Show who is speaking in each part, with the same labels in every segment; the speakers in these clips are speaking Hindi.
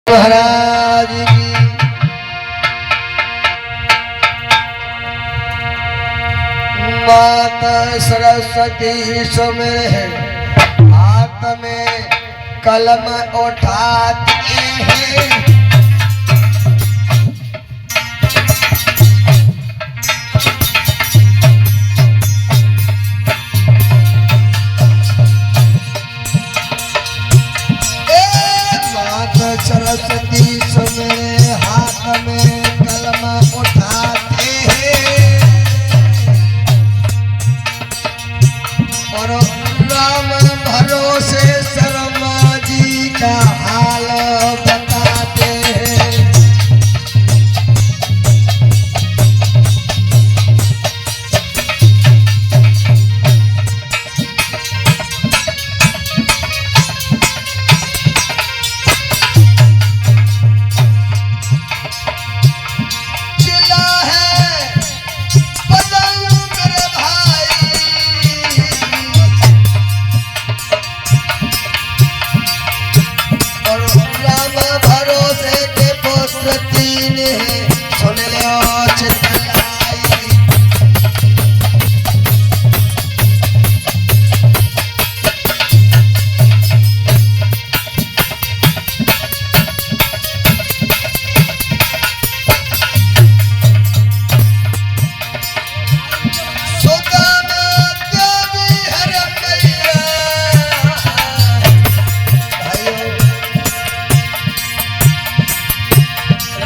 Speaker 1: महाराज की माता सरस्वती सुमिरे हाथ में कलम उठाती है। सरस्वती सुमिरे हाथ में कलम उठाते हैं और राम भरोसे शर्मा जी का हाल बताते हैं।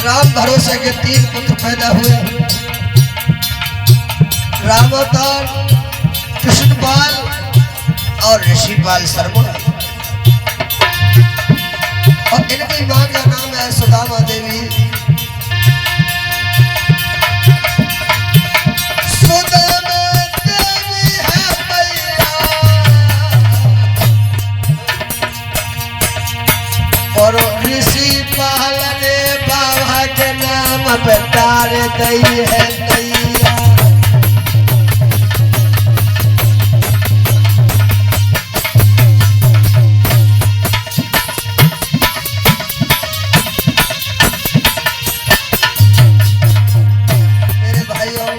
Speaker 1: राम भरोसे के 3 पुत्र पैदा हुए। रामोतार, कृष्णपाल और ऋषिपाल शर्मा। और इनकी मां का नाम है सुदामा देवी। सुदामा देवी है मैया और ऋषिपाल ने बाबा के नाम पे तार दई है नैया। मेरे भाइयों,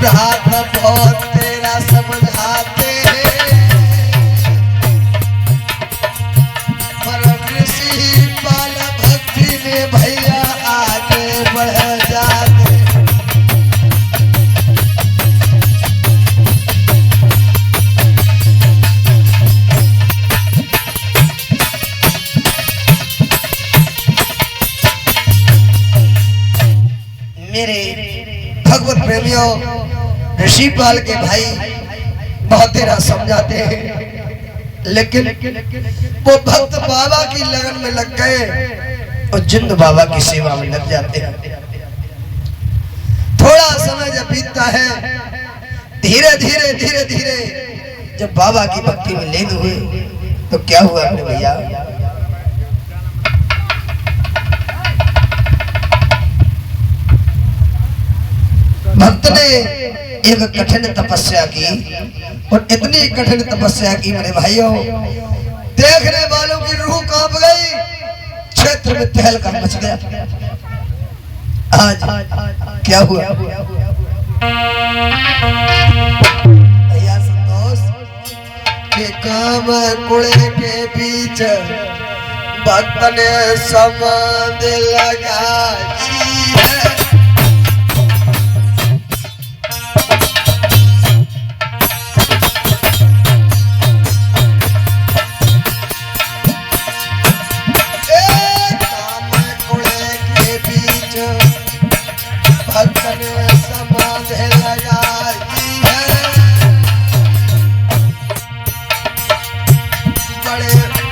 Speaker 1: हाथ बहुत तेरा समझाते हैं पर ऋषिपाल भक्ति में भैया आगे बढ़ जाते। मेरे भगवत प्रेमियों, ऋषिपाल के भाई बहुत तेरा समझाते हैं लेकिन वो भक्त बाबा की लगन में लग गए और जिंद बाबा की सेवा में लग जाते हैं। थोड़ा समय जब बीतता है, धीरे धीरे धीरे धीरे जब बाबा की भक्ति में लीन हुए तो क्या हुआ अपने भैया? भक्त ने एक कठिन तपस्या की और इतनी कठिन तपस्या की मेरे भाइयों, देखने वालों की रूह कांप गई, क्षेत्र में तहलका मच गया। आज क्या हुआ भैया संतोष के काम कुड़े के बीच भक्त ने समाधि लगाई है।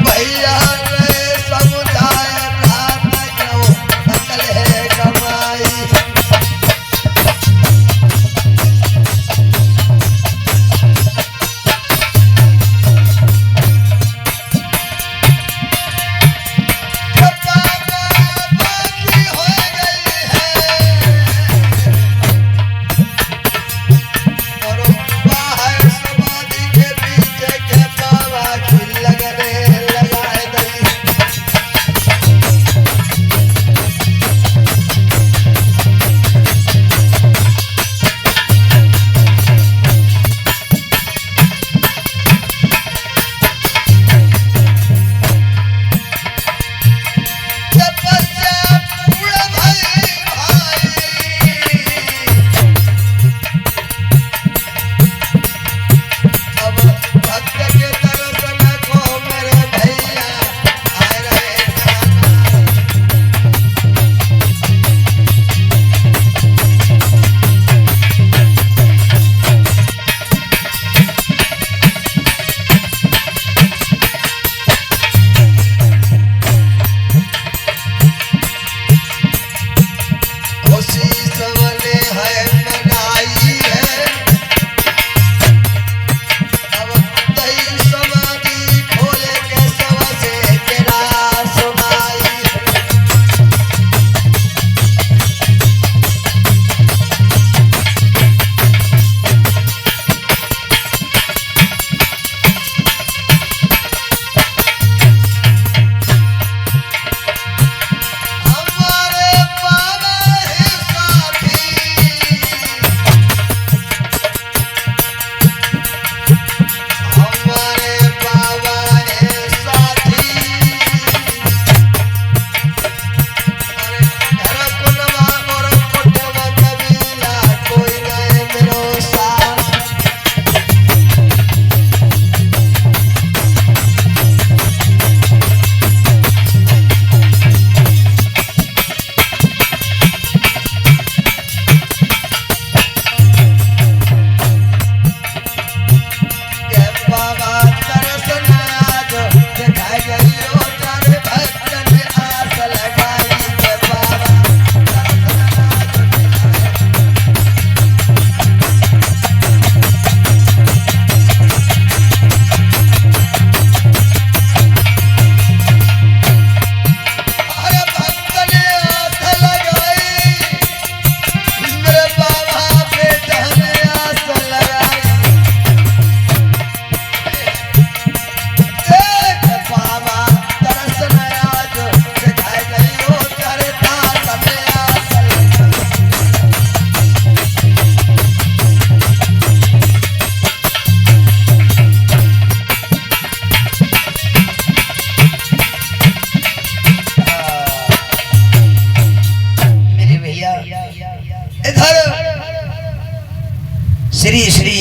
Speaker 1: भैया ने समझाया रात क्यों अकल है कमाई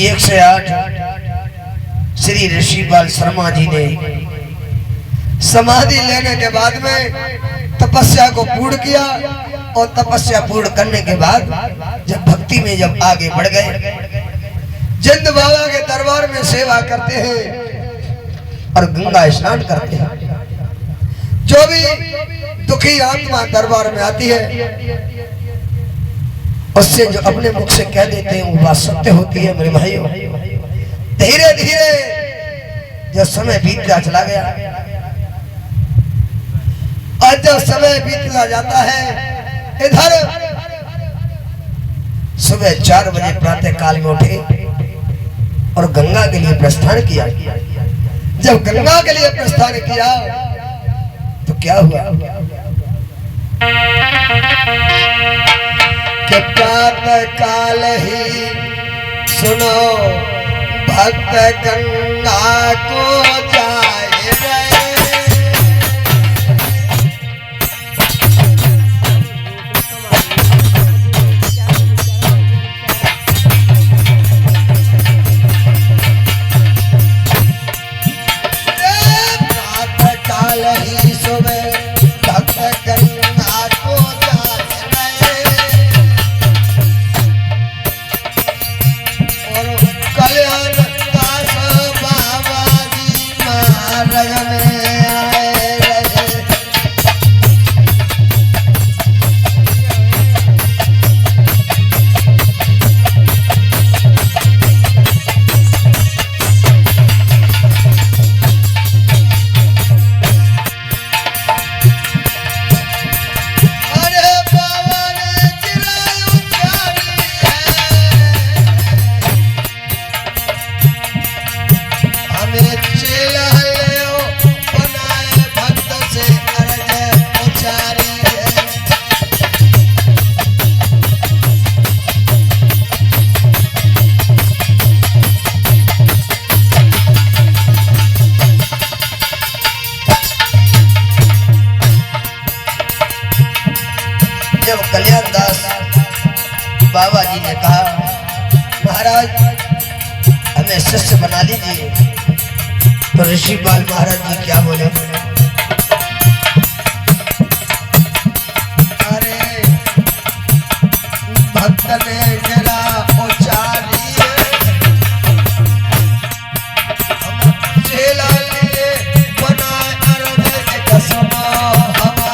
Speaker 1: 108 श्री ऋषिपाल शर्मा जी ने समाधि लेने के बाद में तपस्या को पूर्ण किया और तपस्या पूर्ण करने के बाद जब भक्ति में जब आगे बढ़ गए, जिंद बाबा के दरबार में सेवा करते हैं और गंगा स्नान करते हैं। जो भी दुखी आत्मा दरबार में आती है उससे जो अपने मुख से कह देते हैं वो बात सत्य होती है। मेरे भाइयों, धीरे धीरे जब समय बीतता चला गया और जब समय बीतता जाता है, इधर सुबह 4 बजे प्रातः काल में उठे और गंगा के लिए प्रस्थान किया। जब गंगा के लिए प्रस्थान किया तो क्या हुआ कि प्रातः काल ही सुनो भक्त गंगा को जाए रहे। प्रातः काल ही सुबह भक्त गंगा को जाए और कल्याण दास बाबा जी मार्ग में आए रहे। अरे बाबा ने चिराई उचारी है, हमें चेला ले बनाए भक्त से अर्ज उचारी है। जब कल्याण दास बाबा जी ने कहा महाराज हमें शिष्य बना लीजिए, तो ऋषिपाल महाराज जी क्या बोले? अरे भक्त ने गिरा उचारी हम चेला लिए बनाए अर्ज कसमा हमारी।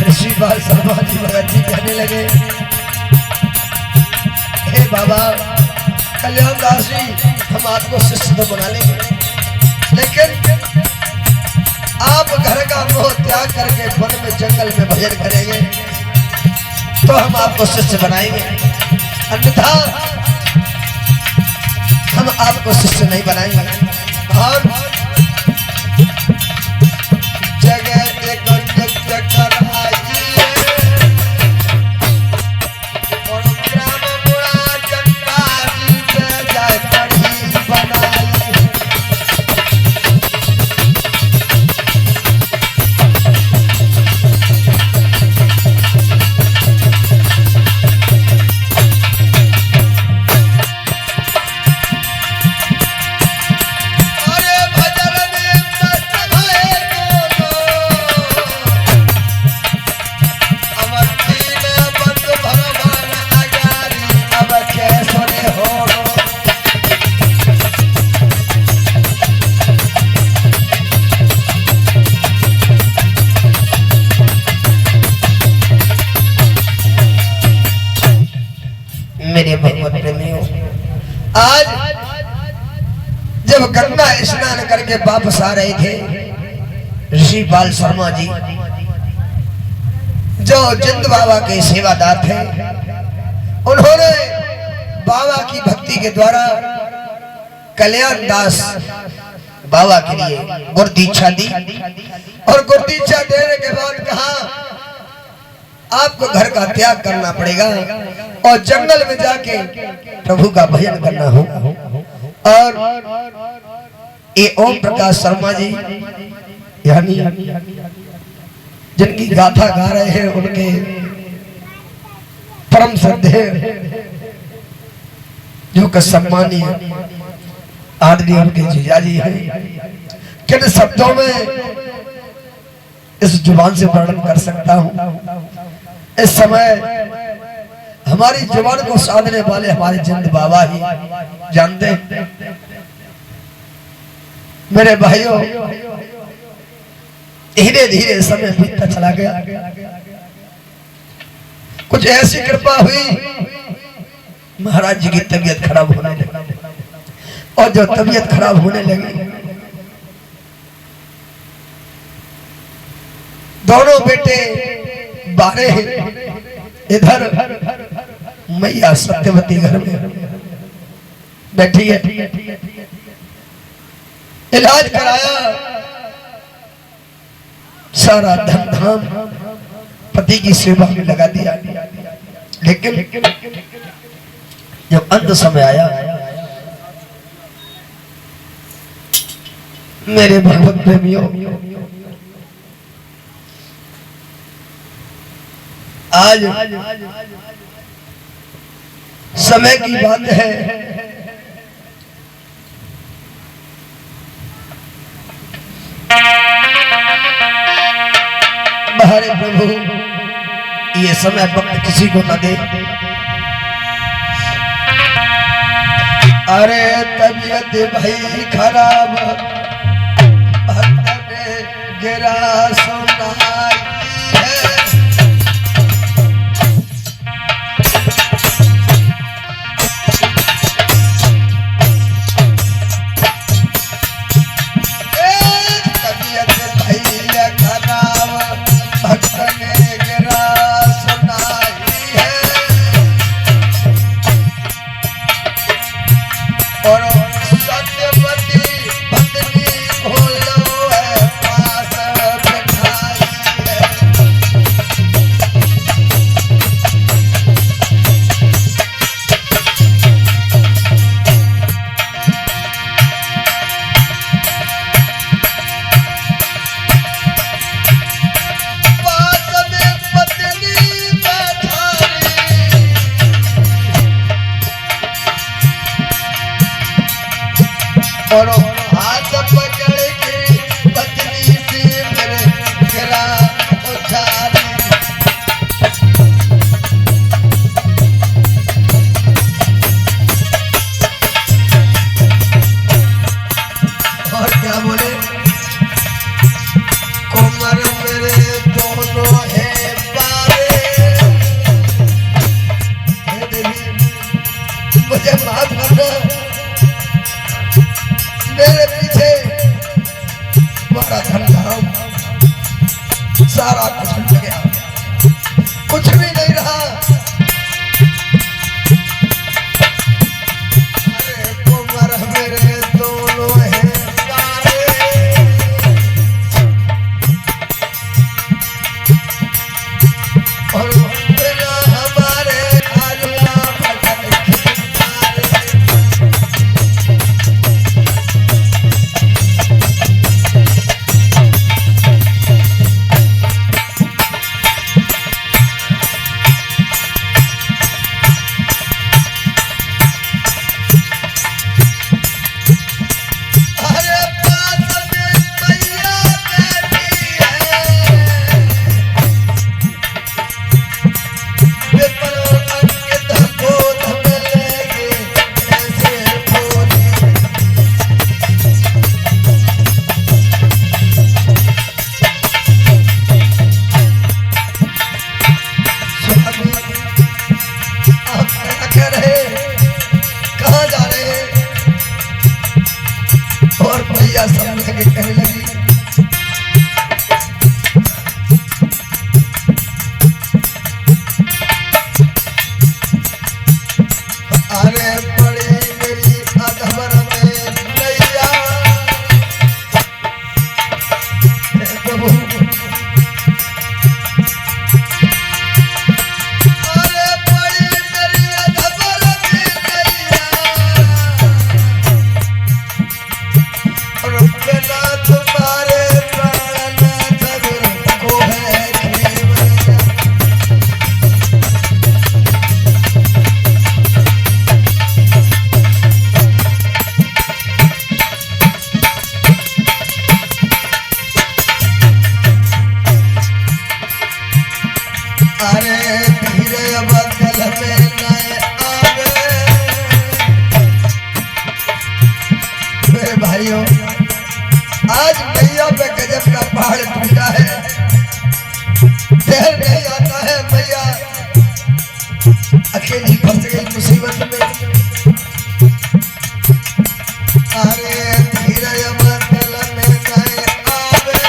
Speaker 1: ऋषिपाल शर्मा जी भगत जी कहने लगे, हे बाबा कल्याण दास जी, हम आपको शिष्य तो बना लेंगे, लेकिन आप घर का मोह त्याग करके वन में जंगल में भजन करेंगे तो हम आपको शिष्य बनाएंगे, अन्यथा हम आपको शिष्य नहीं बनाएंगे। और जगह एक यज्ञ कराइए और ग्राम बुढ़ा गंगा जी पे जाए पड़ी बनाई। अरे भज जब गंगा स्नान करके वापस आ रहे थे ऋषिपाल शर्मा जी, जो जिंद बाबा के सेवादार थे, उन्होंने बाबा की भक्ति के द्वारा कल्याण दास बाबा के लिए गुरु दीक्षा दी। और गुरु दीक्षा देने के बाद कहा आपको घर का त्याग करना पड़ेगा और जंगल में जाके प्रभु का भजन करना हो। और ये ओम प्रकाश शर्मा जी यानी जिनकी गाथा गा रहे हैं, उनके परम श्रद्धेय जो कि सम्मानीय आदरणीय उनके जीजाजी हैं, किन शब्दों में इस जुबान से वर्णन कर सकता हूं। इस समय हमारी जुबान को साधने वाले हमारे जिंद बाबा ही जानते हैं। मेरे भाइयों, धीरे धीरे समय बीतता चला गया। कुछ ऐसी कृपा हुई, महाराज जी की तबीयत खराब होने लगी। और जो तबीयत खराब होने लगी, दोनों बेटे बारे इधर मैया सत्यवती घर में बैठी है, इलाज कराया, सारा धन धाम पति की सेवा में लगा दिया। लेकिन जब अंत समय आया, मेरे भगवत प्रेमियों, आज समय की बात है, हरे प्रभु ये समय वक्त किसी को न दे। अरे तबीयत भाई खराब, भक्त ने गिरा सुनाई है। और हाथ पकड़ के पत्नी से मेरे गिरा उठारी। और क्या बोले, कोमर मेरे दोनों है पारे। मुझे माफ करना, मेरे पीछे बड़ा धन सारा कुछ मिल गया, कुछ भी नहीं रहा। अरे कोमर मेरे दोनों हैं पारे। और बिना हमारे आलना भटक अरे धीरे अब दिल में नए आवे। मेरे भाइयों, आज मैया पे गजब का पहाड़ टूटा है। देर नहीं आता है, मैया अकेली फंस गई मुसीबत में। अरे धीरे अब दिल में नए आवे,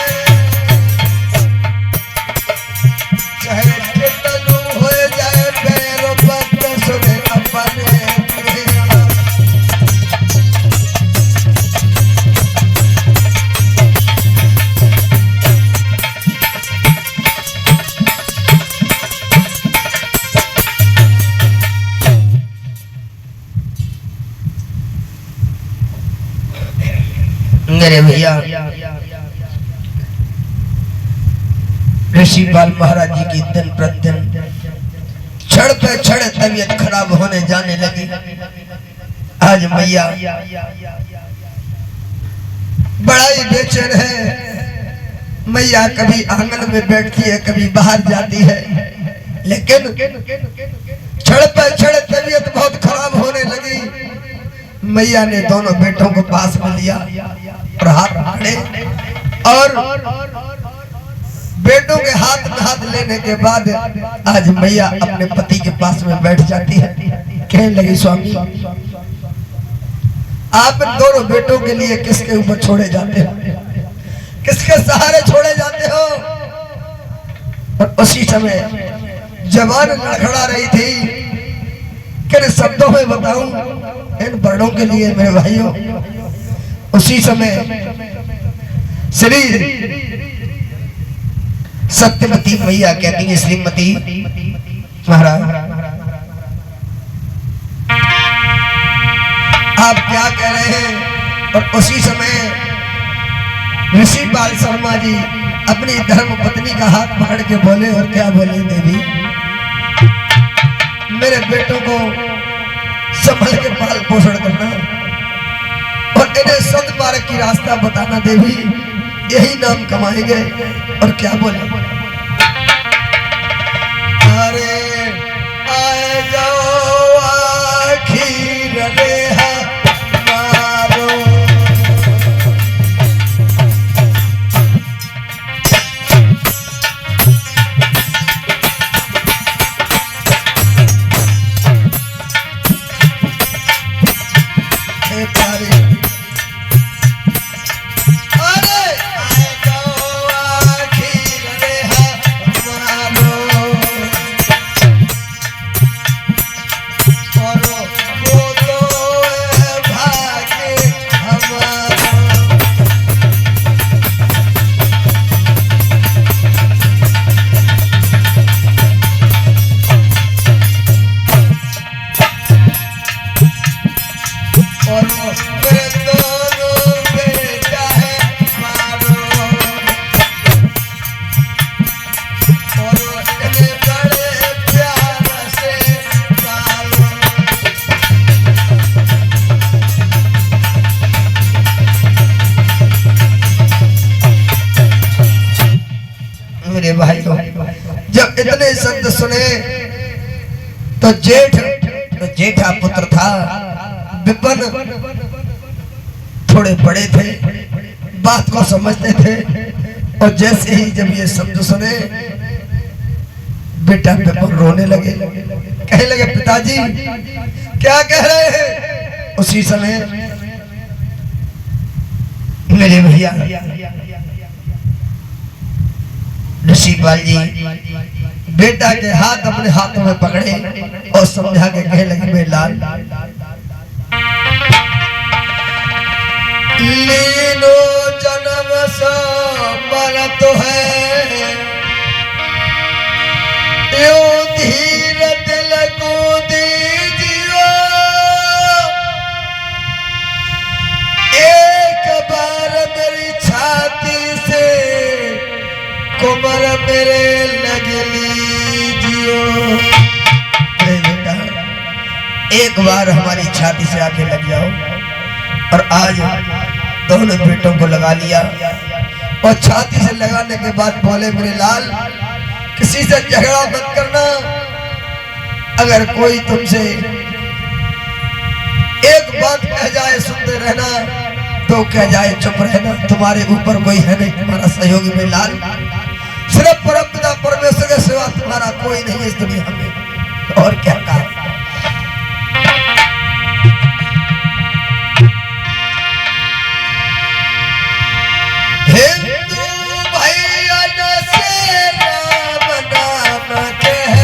Speaker 1: चाहे कितनू हो जाए पैरों पर सुने अपने। मेरे भैया, ऋषिपाल महाराज जी की दिन प्रतिदिन क्षण पे क्षण तबीयत खराब होने जाने लगी। आज मैया बड़ा ही बेचैन है। मैया कभी आंगन में बैठती है, कभी बाहर जाती है, लेकिन क्षण पे क्षण तबीयत बहुत खराब होने लगी। मैया ने दोनों बेटों को पास में लिया और हाथ पकड़े, और बेटों के हाथ में हाथ लेने के बाद आज मैया अपने पति के पास में बैठ जाती है। कहने लगी, स्वामी आप दोनों बेटों के लिए किसके ऊपर छोड़े जाते हो, किसके सहारे छोड़े जाते हो। और उसी समय जवान लड़खड़ा रही थी। किन शब्दों में बताऊं इन बड़ों के लिए मेरे भाइयों। उसी समय श्री सत्यवती मैया कहती है, श्रीमती महाराज आप क्या कह रहे हैं। और उसी समय ऋषिपाल शर्मा जी अपनी धर्म पत्नी का हाथ पकड़ के बोले, और क्या बोले, देवी मेरे बेटों को संभल के पाल पोषण करना और इन्हें सद्मार्ग की रास्ता बताना देवी, यही नाम कमाएंगे। और क्या बोले, अरे आए जाओ आखिर रेहा मारो। मेरे भाई, जब इतने शब्द सुने तो जेठा पुत्र था विपिन थोड़े बड़े थे, बात को समझते थे। और जैसे ही जब ये शब्द सुने बेटा विपिन रोने लगे, कहने लगे, पिताजी क्या कह रहे हैं। उसी समय मेरे भैया ऋषिपाल जी बेटा के हाथ अपने हाथों में पकड़े और समझा के कहने लगे, मेरे लाल लीनो जन्म सो मरत है, यो धीर दिल को दीजियो, एक बार मेरी छाती से कुमर मेरे लग लीजियो। बेटा एक बार हमारी छाती से आके लग जाओ। और आज दोनों बेटों को लगा लिया और छाती से लगाने के बाद बोले, मेरे लाल किसी किसी से झगड़ा मत करना। अगर कोई तुमसे एक बात कह जाए सुनते रहना, तो कह जाए चुप रहना। तुम्हारे ऊपर कोई है नहीं, तुम्हारा सहयोगी में लाल सिर्फ परमपिता परमेश्वर के सिवा तुम्हारा कोई नहीं इस दुनिया में। और क्या कहा? हिंदू भैया से राम नाम कह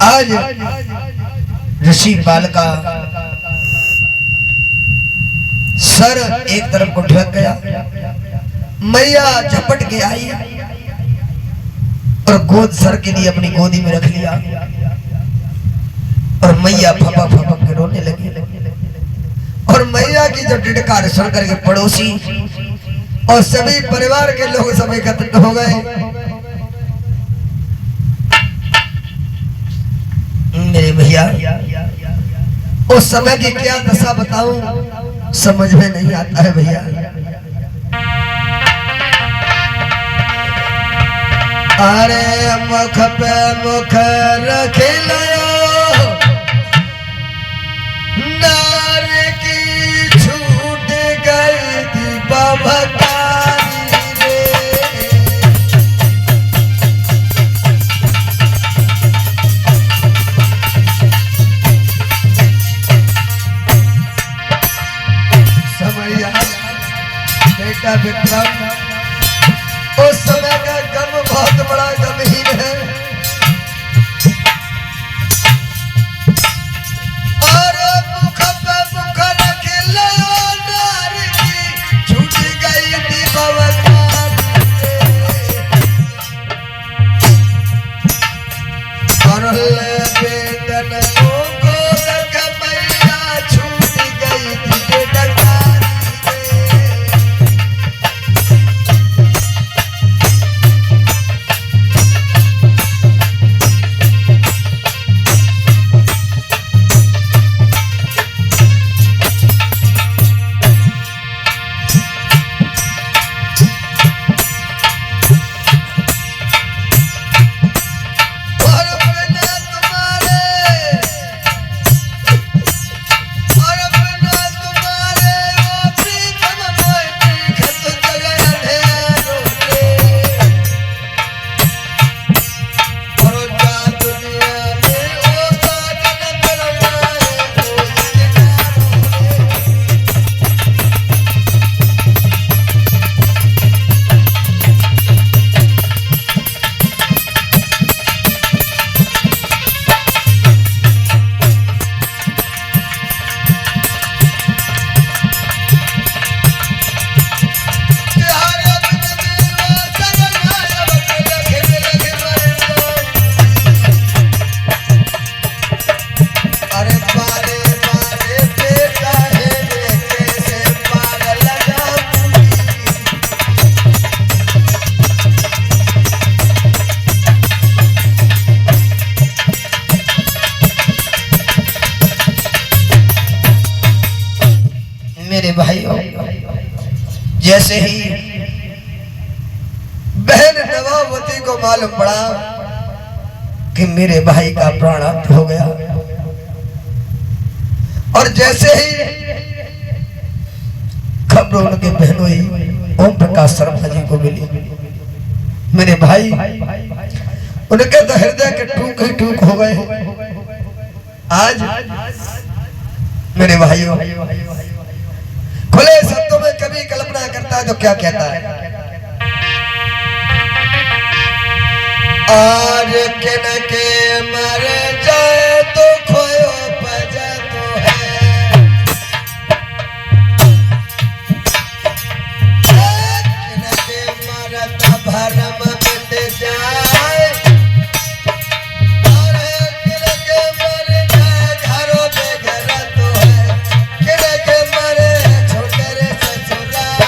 Speaker 1: आज ऋषि बाल का सर एक तरफ को ढक गया। मैया झपट के आई और गोद सर के लिए अपनी गोदी में रख लिया और मैया फपा फपा के रोने लगी। और मैया की जब टिटकार सुन करके पड़ोसी और सभी परिवार के लोग सब एकत्रित हो गए। मेरे भैया उस समय की क्या दशा बताऊं, समझ में नहीं आता है भैया। अरे मुख पे मुख रखे नार की छूट गई थी बाबा। विक्रम उस समय का गम बहुत बड़ा गंभीर है और मुख पे मुख रखे नार की छूट गई थी बवकार और बेटन को गोरख मैया छूट गई थी बेटन। मेरे भाइयों, जैसे ही बहन नवावती को मालूम पड़ा कि मेरे भाई का प्राणांत हो गया, और जैसे ही खबर उनके बहनोई ओम प्रकाश शर्मा जी को मिली, मेरे भाई उनके तो हृदय के टूक ही टूक हो गए। आज मेरे भाइयों, खुले शब्दों में कभी कल्पना करता है तो क्या कहता है, आज किन के मर जाए तो खोयो बजा तो है, किन के मरत भरम मिट जाए, और किन के मर जाए घरों में घर तो है, किन के मरे छोटे रे ससुराल।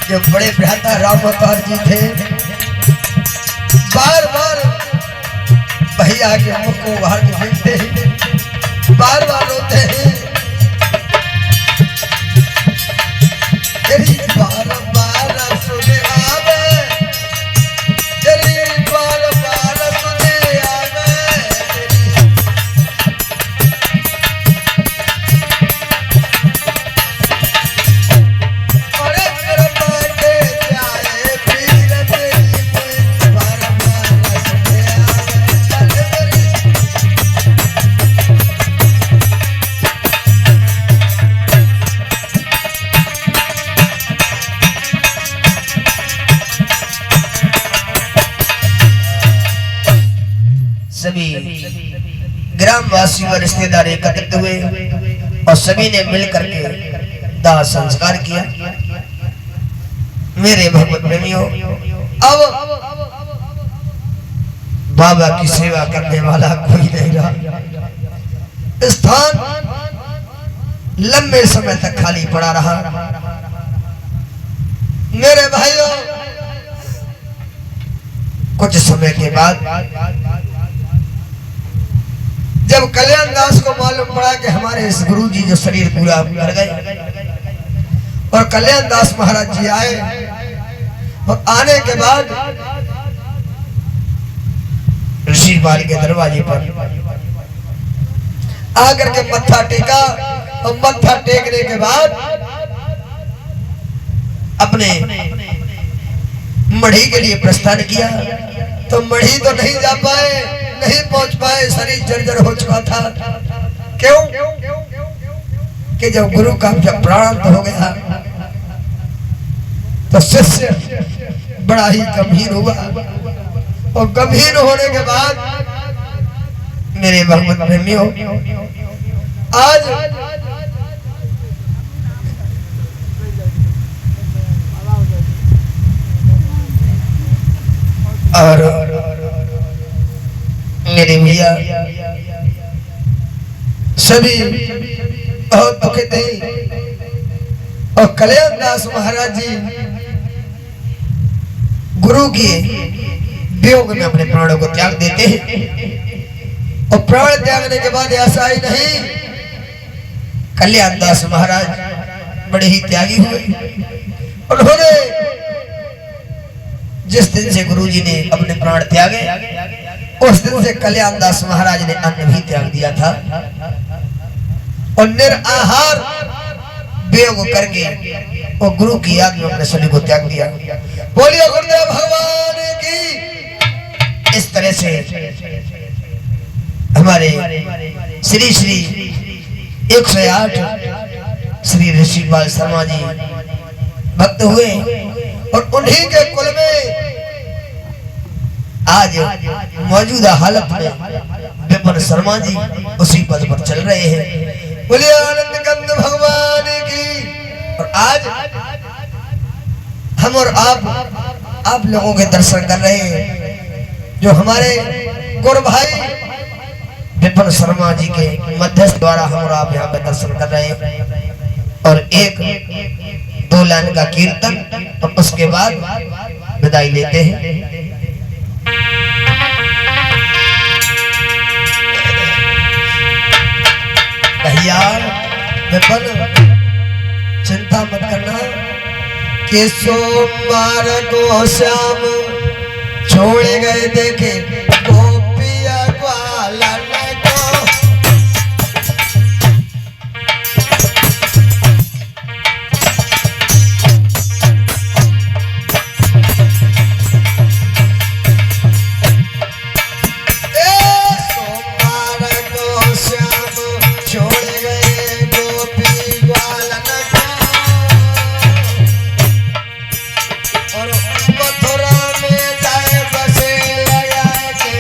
Speaker 1: जो बड़े भ्राता राम अवतार जी थे, बार बार भैया के मुख को बाहर देखते हैं, बार बार रोते हैं, तेरी बार बार सुने आवे, तेरी बार बार सुने आवे, सभी ग्रामवासी व रिश्तेदार एकत्रित हुए और सभी ने मिलकर के दाह संस्कार किया। मेरे भगवत प्रेमियों, अब बाबा की सेवा करने वाला कोई नहीं रहा। स्थान लंबे समय तक खाली पड़ा रहा। मेरे भाइयों, कुछ समय के बाद जब कल्याण दास को मालूम पड़ा कि हमारे इस गुरु जी जो शरीर पूरा कर गए, और कल्याण दास महाराज जी आए, और आने के बाद ऋषिपाल के दरवाजे पर आकर के मत्था टेका, और मत्था टेकने के बाद अपने मढ़ी के लिए प्रस्थान किया तो मढ़ी तो नहीं जा पाए, नहीं पहुंच पाए, शरीर जर्जर हो चुका था। क्यों कि जब गुरु का जब प्राण हो गया तो शिष्य बड़ा ही गंभीर हुआ और गंभीर होने के बाद मेरे भगवत प्रेमियों आज और मेरे भैया सभी बहुत दुखित हैं और कल्याण दास महाराज जी गुरु के वियोग में अपने प्राणों को त्याग देते हैं और प्राण त्यागने के बाद ऐसा ही नहीं, कल्याण दास महाराज बड़े ही त्यागी हुए। उन्होंने जिस दिन से गुरु जी ने अपने प्राण त्यागे उस दिन से कल्याण दास महाराज ने अन्न भी त्याग दिया था और निराहार वियोग करके और गुरु की याद में अपने शरीर को त्याग दिया। बोलिए गुरुदेव भगवान की। इस तरह से हमारे श्री श्री 108 श्री ऋषिपाल शर्मा जी भक्त हुए और उन्हीं के कुल में आज मौजूदा हालत में विपिन शर्मा जी उसी पद पर चल रहे हैं। बोलिए आनंद कंद भगवान की। और आज हम और आप लोगों के दर्शन कर रहे हैं जो हमारे गुरु भाई विपिन शर्मा जी के मध्यस्थ द्वारा हम और आप यहाँ पे दर्शन कर रहे हैं और एक 2 लाइन का कीर्तन और उसके बाद विदाई लेते हैं। भैया विपिन चिंता मत करना कि सोमवार को श्याम छोड़ गए देखे गोपिया ग्वालन को। सोमवार को श्याम छोड़ गए गोपी ग्वालन को और मथुरा में जाए बसे लगा के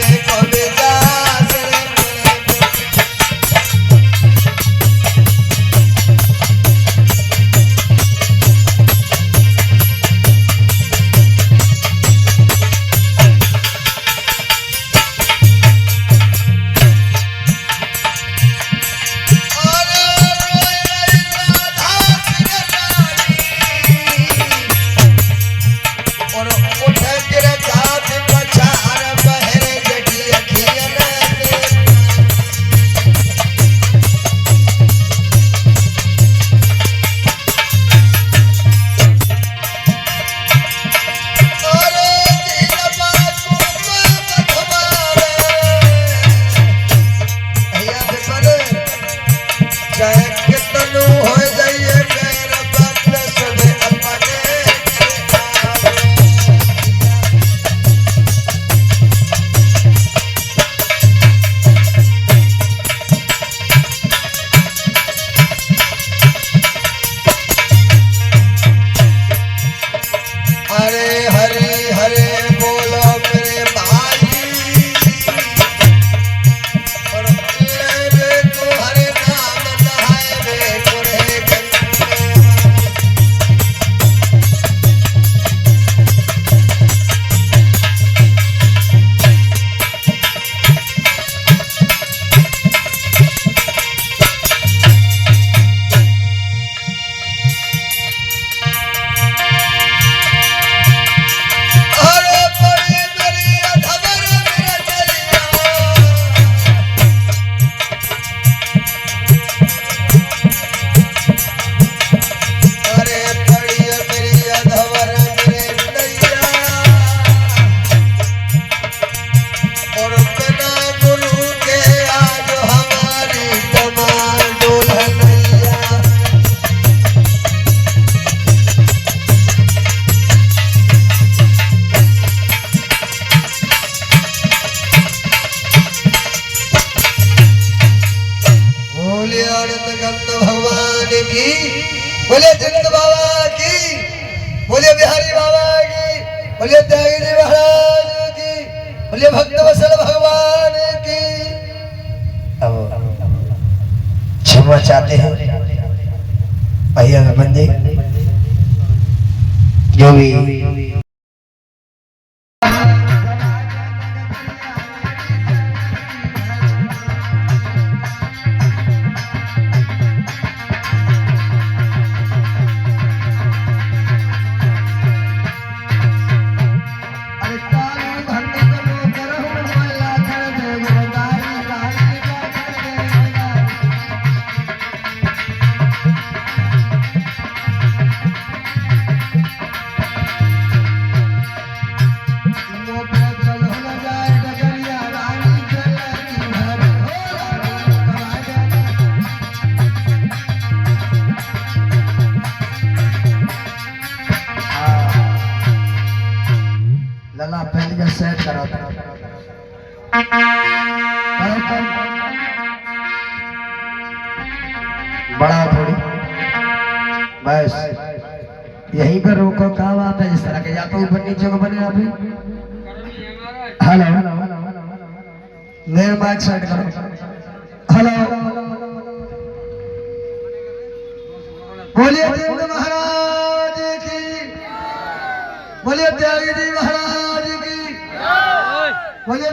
Speaker 1: बोले जिंद बाबा की, बोले बिहारी बाबा की, बोले त्यागी जी महाराज की, बोले भक्त वत्सल भगवान की। अब क्षमा चाहते हैं भैया बंदे जो भी लला पहले जो सेट करो बड़ा थोड़ी बस यहीं पर रोको। कहा बात है जिस तरह के या तो ऊपर नीचे को बने अभी। हेलो मेरे माइक सेट करो। हेलो बोलिए जिंद महाराज की, बोलिए त्यागी जी महाराज की, बोलिए